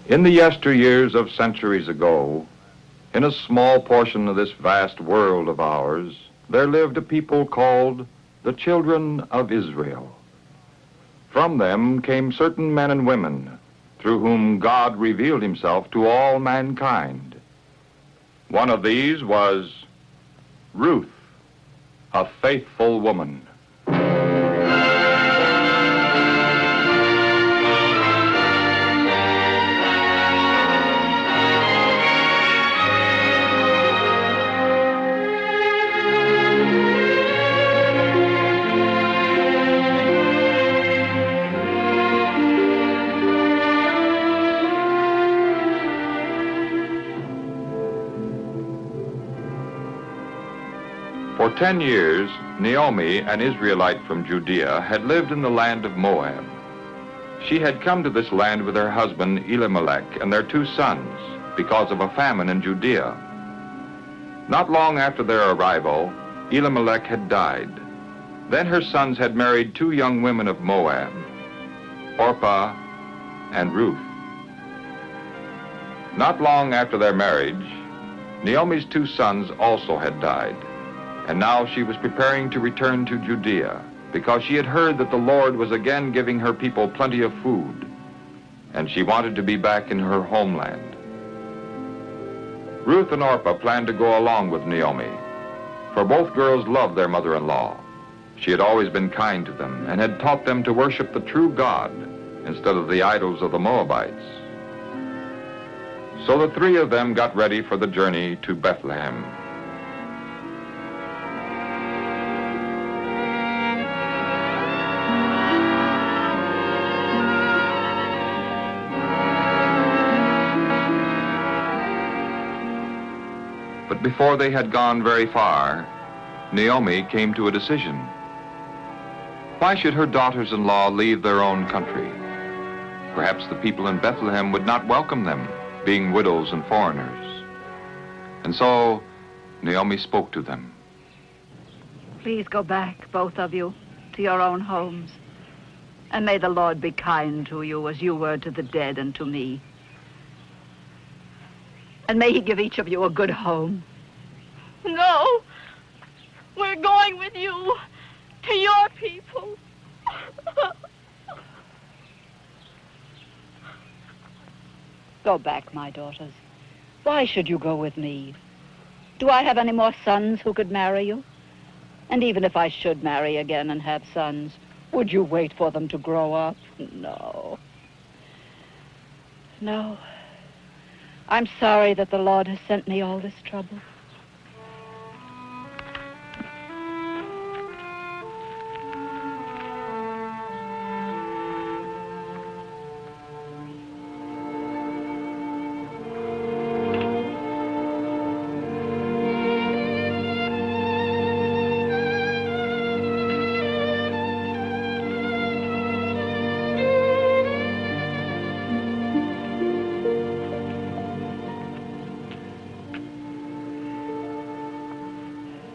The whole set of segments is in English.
In the yesteryears of centuries ago, in a small portion of this vast world of ours, there lived a people called the children of Israel. From them came certain men and women through whom God revealed himself to all mankind. One of these was Ruth, a faithful woman. For 10 years, Naomi, an Israelite from Judea, had lived in the land of Moab. She had come to this land with her husband Elimelech and their 2 sons because of a famine in Judea. Not long after their arrival, Elimelech had died. Then her sons had married 2 young women of Moab, Orpah and Ruth. Not long after their marriage, Naomi's 2 sons also had died. And now she was preparing to return to Judea because she had heard that the Lord was again giving her people plenty of food, and she wanted to be back in her homeland. Ruth and Orpah planned to go along with Naomi, for both girls loved their mother-in-law. She had always been kind to them and had taught them to worship the true God instead of the idols of the Moabites. So the 3 of them got ready for the journey to Bethlehem. But before they had gone very far, Naomi came to a decision. Why should her daughters-in-law leave their own country? Perhaps the people in Bethlehem would not welcome them, being widows and foreigners. And so Naomi spoke to them. Please go back, both of you, to your own homes. And may the Lord be kind to you as you were to the dead and to me. And may he give each of you a good home. No, we're going with you to your people. Go back, my daughters. Why should you go with me? Do I have any more sons who could marry you? And even if I should marry again and have sons, would you wait for them to grow up? No. No. I'm sorry that the Lord has sent me all this trouble.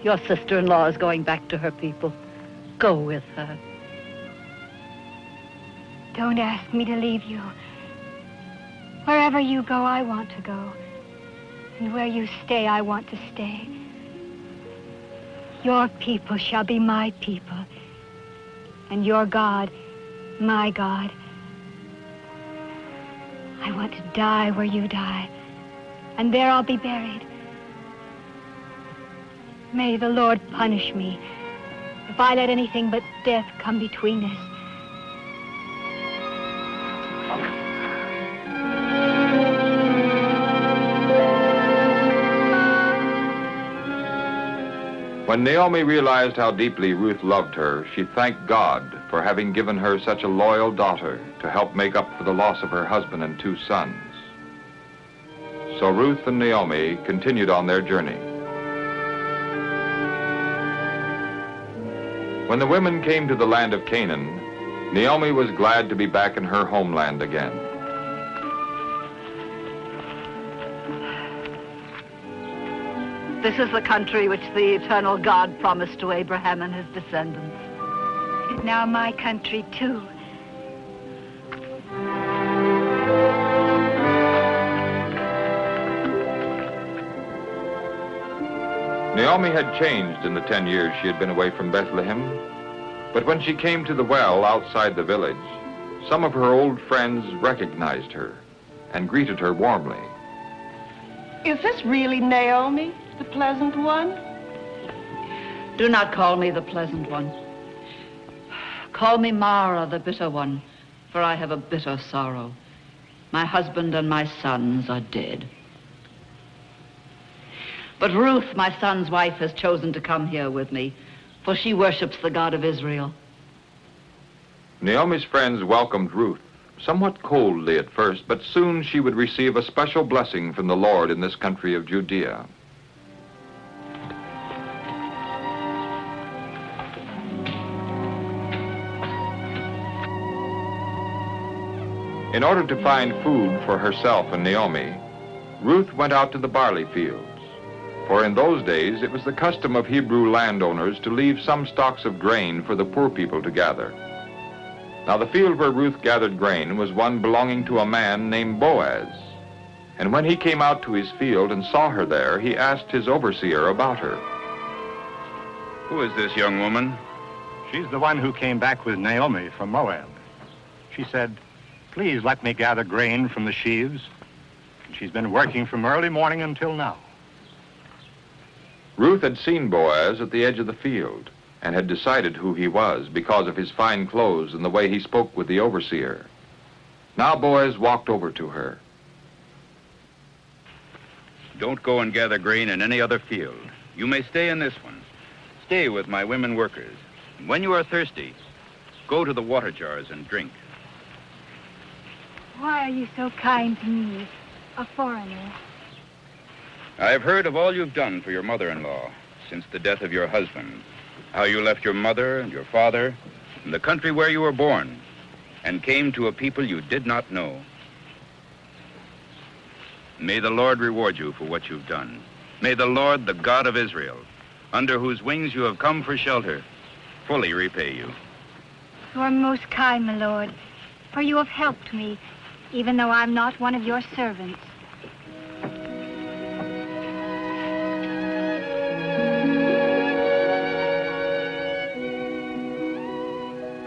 Your sister-in-law is going back to her people. Go with her. Don't ask me to leave you. Wherever you go, I want to go. And where you stay, I want to stay. Your people shall be my people. And your God, my God. I want to die where you die. And there I'll be buried. May the Lord punish me if I let anything but death come between us. When Naomi realized how deeply Ruth loved her, she thanked God for having given her such a loyal daughter to help make up for the loss of her husband and 2 sons. So Ruth and Naomi continued on their journey. When the women came to the land of Canaan, Naomi was glad to be back in her homeland again. This is the country which the eternal God promised to Abraham and his descendants. It is now my country, too. Naomi had changed in the 10 years she had been away from Bethlehem, but when she came to the well outside the village, some of her old friends recognized her and greeted her warmly. Is this really Naomi, the pleasant one? Do not call me the pleasant one. Call me Mara, the bitter one, for I have a bitter sorrow. My husband and my sons are dead. But Ruth, my son's wife, has chosen to come here with me, for she worships the God of Israel. Naomi's friends welcomed Ruth, somewhat coldly at first, but soon she would receive a special blessing from the Lord in this country of Judea. In order to find food for herself and Naomi, Ruth went out to the barley fields. For in those days, it was the custom of Hebrew landowners to leave some stalks of grain for the poor people to gather. Now the field where Ruth gathered grain was one belonging to a man named Boaz. And when he came out to his field and saw her there, he asked his overseer about her. Who is this young woman? She's the one who came back with Naomi from Moab. She said, "Please let me gather grain from the sheaves." And she's been working from early morning until now. Ruth had seen Boaz at the edge of the field and had decided who he was because of his fine clothes and the way he spoke with the overseer. Now Boaz walked over to her. Don't go and gather grain in any other field. You may stay in this one. Stay with my women workers. And when you are thirsty, go to the water jars and drink. Why are you so kind to me, a foreigner? I have heard of all you've done for your mother-in-law since the death of your husband, how you left your mother and your father and the country where you were born and came to a people you did not know. May the Lord reward you for what you've done. May the Lord, the God of Israel, under whose wings you have come for shelter, fully repay you. You are most kind, my lord, for you have helped me, even though I'm not one of your servants.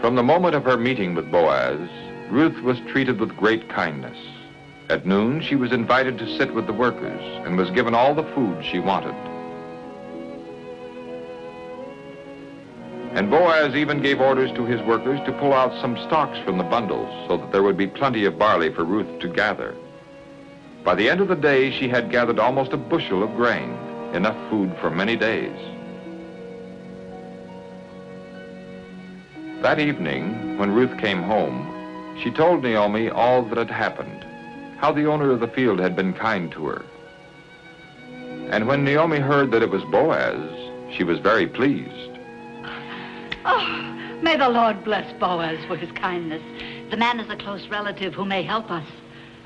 From the moment of her meeting with Boaz, Ruth was treated with great kindness. At noon, she was invited to sit with the workers and was given all the food she wanted. And Boaz even gave orders to his workers to pull out some stalks from the bundles so that there would be plenty of barley for Ruth to gather. By the end of the day, she had gathered almost a bushel of grain, enough food for many days. That evening, when Ruth came home, she told Naomi all that had happened, how the owner of the field had been kind to her. And when Naomi heard that it was Boaz, she was very pleased. Oh, may the Lord bless Boaz for his kindness. The man is a close relative who may help us.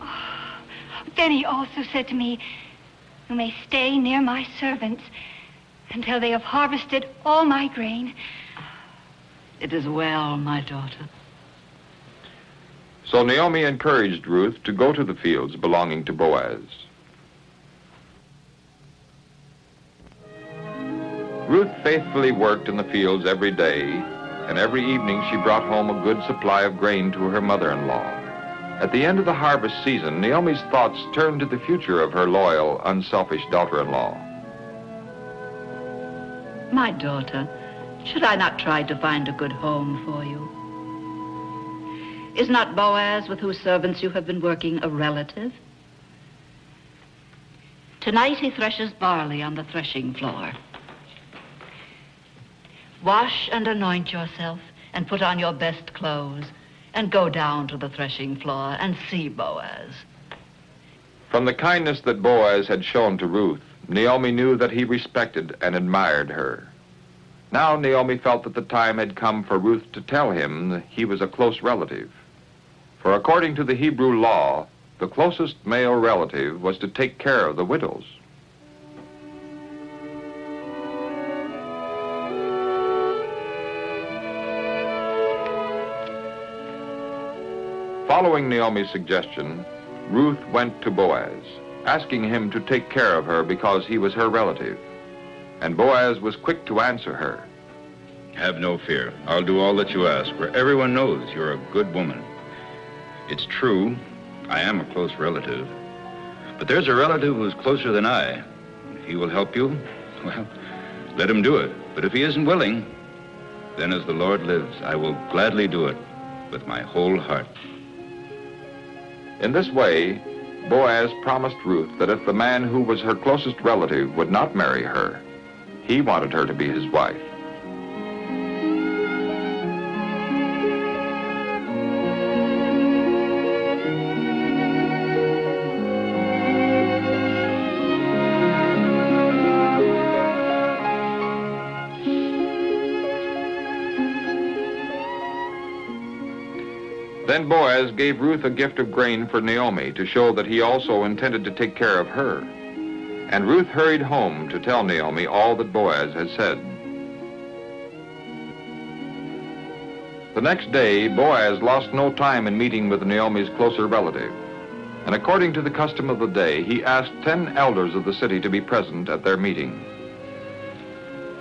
Oh, then he also said to me, "You may stay near my servants until they have harvested all my grain." It is well, my daughter. So Naomi encouraged Ruth to go to the fields belonging to Boaz. Ruth faithfully worked in the fields every day, and every evening she brought home a good supply of grain to her mother-in-law. At the end of the harvest season, Naomi's thoughts turned to the future of her loyal, unselfish daughter-in-law. My daughter, should I not try to find a good home for you? Is not Boaz, with whose servants you have been working, a relative? Tonight he threshes barley on the threshing floor. Wash and anoint yourself and put on your best clothes and go down to the threshing floor and see Boaz. From the kindness that Boaz had shown to Ruth, Naomi knew that he respected and admired her. Now Naomi felt that the time had come for Ruth to tell him that he was a close relative. For according to the Hebrew law, the closest male relative was to take care of the widows. Following Naomi's suggestion, Ruth went to Boaz, asking him to take care of her because he was her relative. and Boaz was quick to answer her. Have no fear. I'll do all that you ask, for everyone knows you're a good woman. It's true, I am a close relative. But there's a relative who's closer than I. If he will help you, well, let him do it. But if he isn't willing, then as the Lord lives, I will gladly do it with my whole heart. In this way, Boaz promised Ruth that if the man who was her closest relative would not marry her, he wanted her to be his wife. Then Boaz gave Ruth a gift of grain for Naomi to show that he also intended to take care of her. And Ruth hurried home to tell Naomi all that Boaz had said. The next day, Boaz lost no time in meeting with Naomi's closer relative. And according to the custom of the day, he asked 10 elders of the city to be present at their meeting.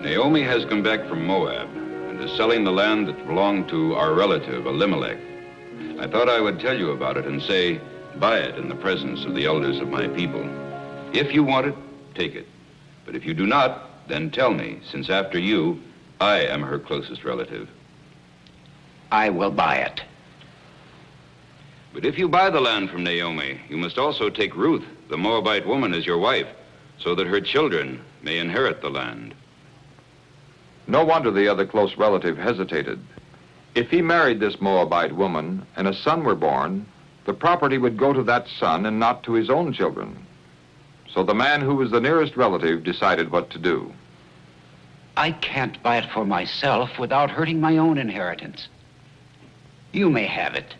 Naomi has come back from Moab and is selling the land that belonged to our relative, Elimelech. I thought I would tell you about it and say, buy it in the presence of the elders of my people. If you want it, take it. But if you do not, then tell me, since after you, I am her closest relative. I will buy it. But if you buy the land from Naomi, you must also take Ruth, the Moabite woman, as your wife, so that her children may inherit the land. No wonder the other close relative hesitated. If he married this Moabite woman and a son were born, the property would go to that son and not to his own children. So the man who was the nearest relative decided what to do. I can't buy it for myself without hurting my own inheritance. You may have it.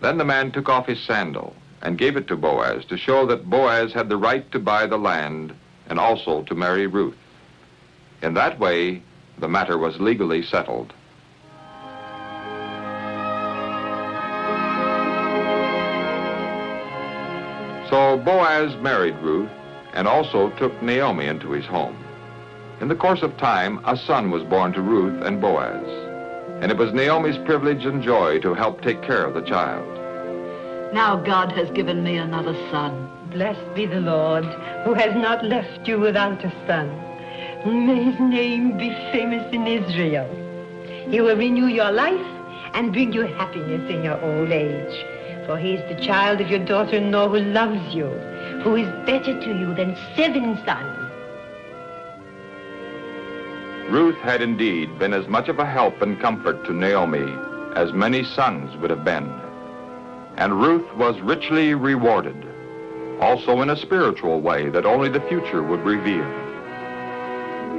Then the man took off his sandal and gave it to Boaz to show that Boaz had the right to buy the land and also to marry Ruth. In that way, the matter was legally settled. So Boaz married Ruth and also took Naomi into his home. In the course of time, a son was born to Ruth and Boaz, and it was Naomi's privilege and joy to help take care of the child. Now God has given me another son. Blessed be the Lord, who has not left you without a son. May his name be famous in Israel. He will renew your life and bring you happiness in your old age. For he is the child of your daughter-in-law who loves you, who is better to you than 7 sons. Ruth had indeed been as much of a help and comfort to Naomi as many sons would have been. And Ruth was richly rewarded, also in a spiritual way that only the future would reveal.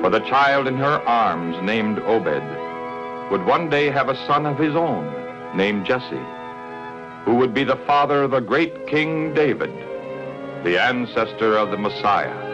For the child in her arms, named Obed, would one day have a son of his own, named Jesse, who would be the father of the great King David, the ancestor of the Messiah.